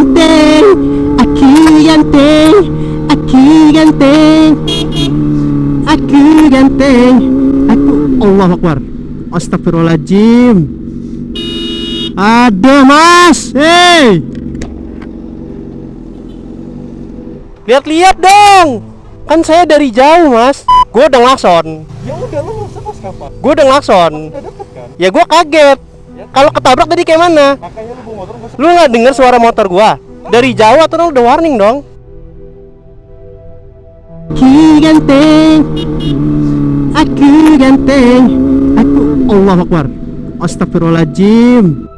ganteng, aku ganteng, aku ganteng, aku ganteng, aku. Allahu Akbar. Astagfirullahaladzim. Ada mas, hei. Lihat-lihat dong. Kan saya dari jauh mas. Gue udah ngelakson. Ya udah, lu nggak usah pas kapan. Gue udah ngelakson. Udah deket kan? Ya gue kaget. Ya. Kalau ketabrak tadi kayak mana? Makanya lu bawa motor nggak usah. Lu nggak denger suara motor gua? Dari jauh atau lu udah warning dong? Aku ganteng, aku ganteng, aku. Allahu Akbar. Astagfirullahaladzim.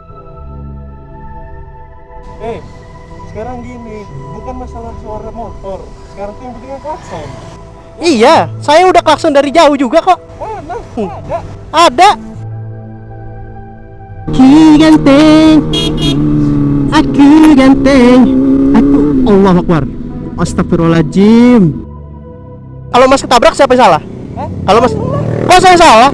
Sekarang gini, bukan masalah suara motor. Sekarang tuh yang penting klakson. Iya, saya udah klakson dari jauh juga kok. Mana? Ada. Ada. Aku ganteng, aku ganteng, aku. Allahu Akbar. Astagfirullahaladzim. Kalau mas ketabrak siapa yang salah? Hah? Kalau mas, kok saya salah?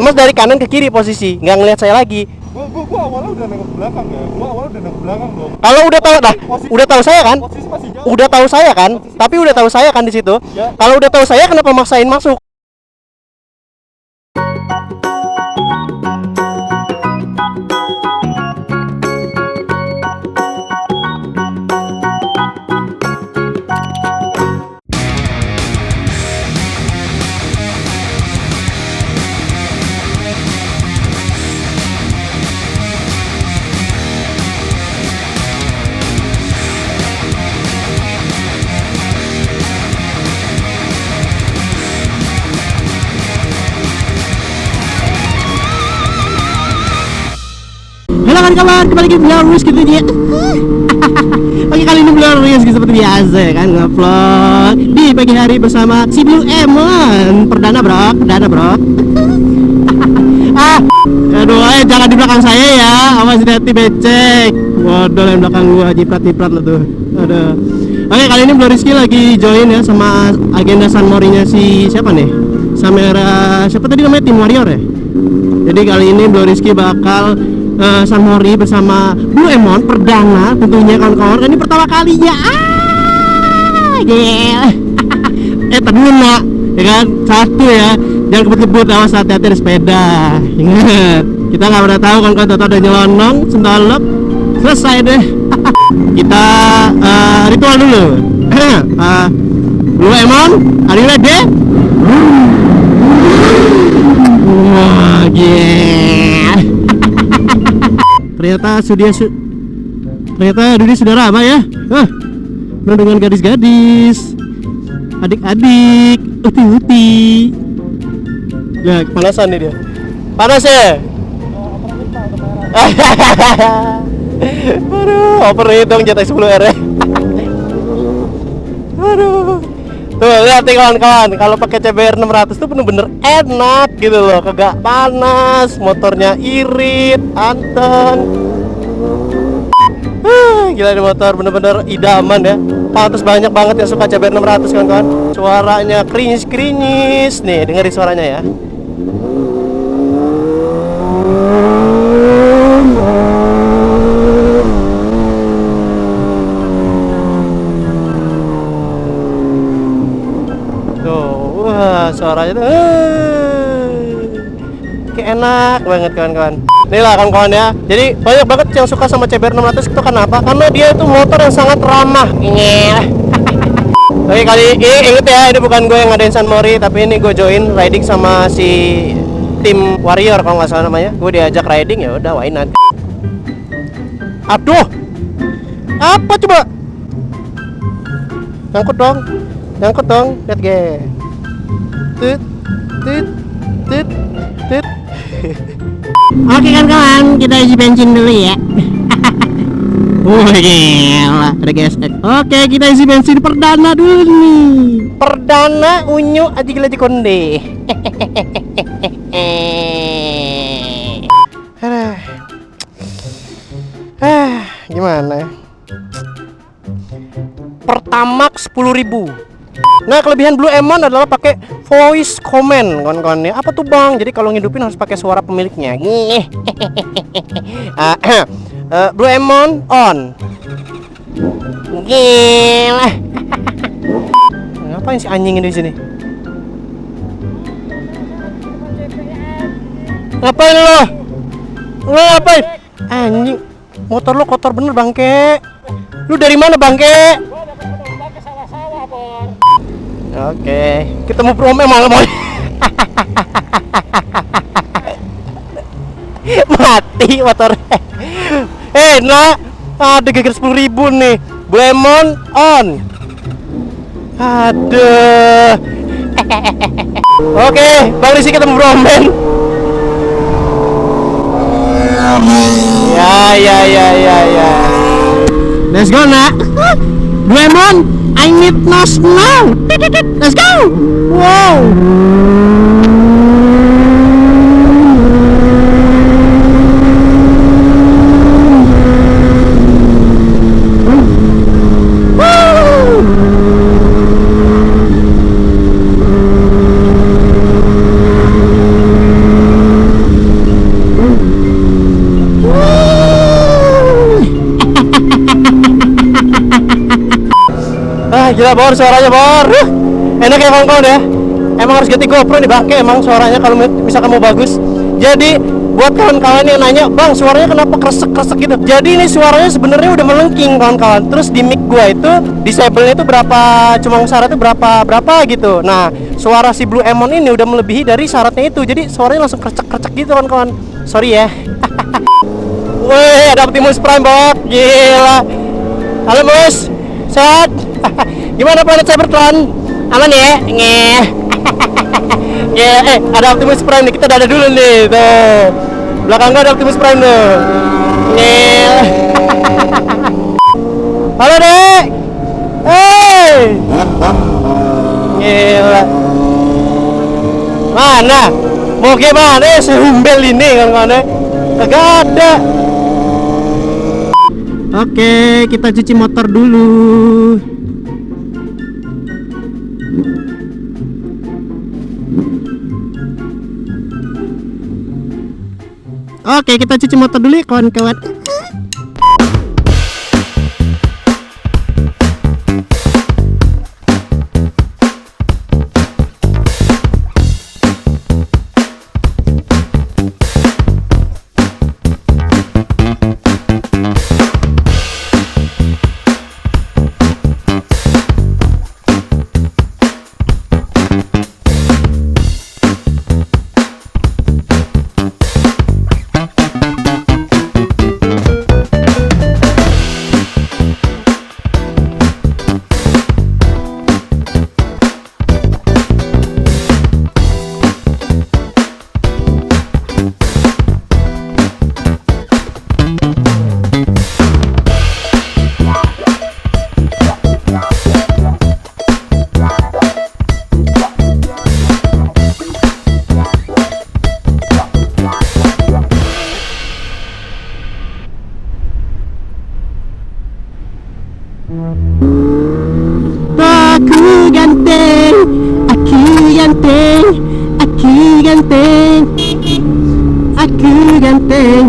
Mas dari kanan ke kiri posisi, nggak ngelihat saya lagi. Gua awalnya udah nengok belakang ya. Gua awalnya udah nengok belakang dong. Kalau udah tahu dah, udah tahu saya kan? Posisi masih jauh. Udah tahu saya kan? Tapi udah tahu saya kan di situ. Ya. Kalau udah tahu saya kenapa maksain masuk? Halo kawan-kawan, kembali ke vlog Rizky gitu ya. Pagi kali ini vlog Rizky seperti biasa ya kan, nge-vlog di pagi hari bersama si Blue Emon. Perdana bro. Aduh, jangan di belakang saya ya. Awas hati becek. Waduh, yang belakang gua jiprat-jiprat lah tuh. Aduh. Oke, kali ini Blue Rizky lagi join ya sama agenda San Mori-nya si siapa nih? Samera, siapa tadi namanya, Tim Warrior ya. Jadi kali ini Blue Rizky bakal San Mori bersama Blue Emon perdana tentunya kawan-kawan. Ini pertama kalinya. Tadi nak, ya kan? Satu ya. Jangan kebut-kebut, awas, hati-hati ada sepeda. Ingat, kita nggak pernah tahu kan kalau ada nyelonong, sendalep, selesai deh. Kita ritual dulu. Blue Emon, are you ready? Wah, yeah. Ternyata dunia sudah ramai ya. Penuh dengan gadis-gadis, adik-adik, uti-uti. Nah, kepanasan nih dia. Panas ya? Aduh, overheat dong jatah 10R ya. Aduh. Tuh, lihat nih kawan-kawan, kalau pakai CBR 600 tuh bener-bener enak gitu loh, kagak panas, motornya irit, anteng. Gila ini motor bener-bener idaman ya. Pantes banyak banget yang suka CBR 600 kawan-kawan. Suaranya krinyis-krinyis. Nih, dengerin suaranya ya. Suaranya tuh kayak enak banget kawan-kawan. Nih lah kawan-kawan ya. Jadi banyak banget yang suka sama CBR 600 itu kenapa? Karena dia itu motor yang sangat ramah. Oke, kali ini inget ya, ini bukan gue yang ngadain San Mori, tapi ini gue join riding sama si Tim Warrior kalau nggak salah namanya. Gue diajak riding, ya udah, why not. Aduh, apa coba? Nyangkut dong, lihat ge. Tut. Oke kan kawan, kita isi bensin dulu ya. Gila, ada gesek. Oke, kita isi bensin perdana dulu nih. Perdana unyu aji gila konde. Gimana ya? Pertamax 10.000. Nah, kelebihan Blue Emon adalah pakai voice comment kawan-kawan ya. Apa tuh bang? Jadi kalau ngidupin harus pakai suara pemiliknya. Blue Emon on. Gila. Ngapain si anjing ini di sini? Ngapain lo? Lo ngapain? Anjing, motor lo kotor bener bangke. Lu dari mana bangke? Oke, ketemu Prome malam mau. Mati motornya. Nak, ada geger 10.000 nih. Blemon on. Aduh. Oke, Bang Rizky ketemu Bromen. Ya. Let's go, nak. Blemon, I need nos now. Let's go. Wow. Gila Bor, suaranya Bor. Enak ya kawan-kawan ya. Emang harus ganti GoPro nih bangke emang suaranya kalau misalkan mau bagus. Jadi buat kawan-kawan yang nanya, "Bang, suaranya kenapa kresek-kresek gitu?" Jadi ini suaranya sebenarnya udah melengking kawan-kawan. Terus di mic gua itu disable-nya itu berapa, cuma syaratnya berapa gitu. Nah, suara si Blue Emon ini udah melebihi dari syaratnya itu. Jadi suaranya langsung krecek-krecek gitu kawan-kawan. Sorry ya. Wih, ada Optimus Prime Bot. Gila. Halo Bos. Sehat? Gimana Planet Cybertron? Aman ya? Ada Optimus Prime nih, kita dada dulu nih. Tuh. Belakang gua ada Optimus Prime tuh. Halo Dek. Hey. Gila. Mana? Mau gimana sehumbel ini kan? Kagak ada. Oke, kita cuci motor dulu. Oke, kita cuci motor dulu ya kawan-kawan. Aku ganteng, aku ganteng, aku ganteng, aku ganteng,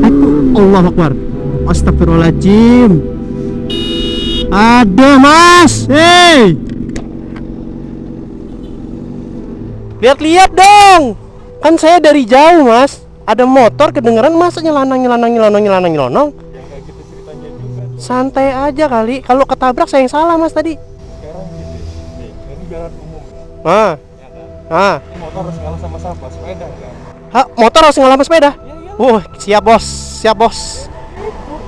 aku. Allah Akbar. Astagfirullahaladzim. Ada Mas, hey. Lihat-lihat dong. Kan saya dari jauh Mas. Ada motor kedengeran masa nyelanang. Santai aja kali. Kalau ketabrak saya yang salah Mas tadi. Sekarang gini, nih, ini jalan umum ya. Motor Harus ngalah sama sepeda kan? Motor harus ngalah sama sepeda? Iya. Siap bos.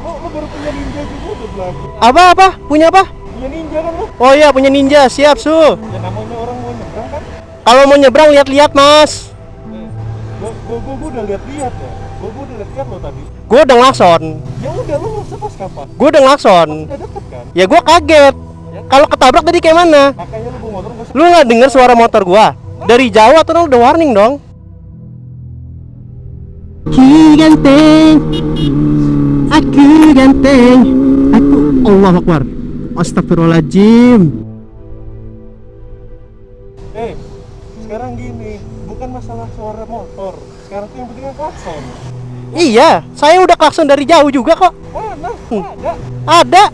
Lo baru punya ninja juga udah belagu. Apa? Punya apa? Punya ninja kan lo? Oh iya, punya ninja. Siap, Su. Ya namanya orang mau nyebrang kan? Kalau mau nyebrang lihat-lihat, Mas. Gue udah lihat-lihat ya. Gue udah lihat lo tadi. Gue udah ngelakson. Ya udah, lo nggak usah pas kapan? Gue udah ngelakson. Udah deket kan? Ya gue kaget. Kalau ketabrak tadi kayak mana? Makanya lo bawa motor nggak usah. Lu nggak denger suara motor gua? Dari jauh atau lu udah warning dong? Aku ganteng, aku. Allah Akbar. Astagfirullahaladzim. Sekarang gini, bukan masalah suara motor. Sekarang tuh yang penting kan klakson. Iya, saya udah klakson dari jauh juga kok. Mana? Ada. Ada.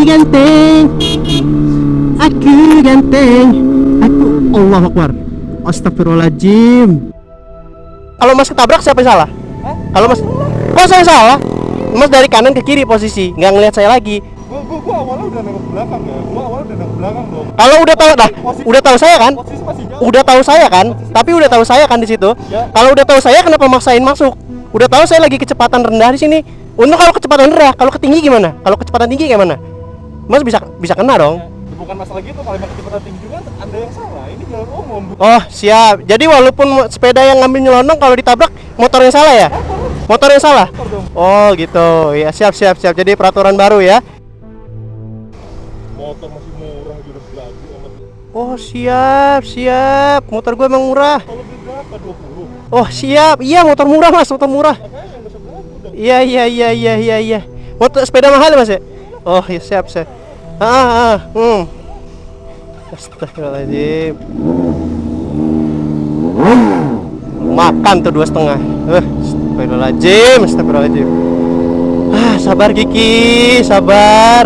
ganteng, aku ganteng, aku Allahu Akbar. Astagfirullahaladzim. Kalau Mas ketabrak siapa yang salah? Kalau Mas, kok saya salah? Mas dari kanan ke kiri posisi, nggak ngelihat saya lagi. Gua awalnya udah nengok belakang ya. Gua awalnya udah nengok belakang dong. Kalau udah tahu dah, udah tahu saya kan? Posisi masih jauh. Udah tahu saya kan? Tapi udah tahu saya kan di situ. Ya. Kalau udah tahu saya kenapa maksain masuk? Udah tahu saya lagi kecepatan rendah di sini. Untuk kalau kecepatan rendah, kalau ketinggi gimana? Kalau kecepatan tinggi gimana? Mas bisa kena dong. Bukan masalah gitu, kalau emang kecepatan tinggi juga Anda yang salah. Ini jalan umum. Oh siap. Jadi walaupun sepeda yang ngambil nyelonong, kalau ditabrak motor yang salah ya? Motor yang salah? Oh gitu. Ya siap. Jadi peraturan baru ya. Motor masih murah juga belagu amat. Oh siap. Motor gue emang murah. Kalau beli berapa? 20. Oh siap. Iya motor murah Mas, motor murah. Makanya nggak usah belagu dong. Iya. Motor sepeda mahal ya Mas ya? Oh ya siap. Astagfirullahaladzim. Makan tuh 2,5. Astagfirullahaladzim. Sabar Kiki, sabar.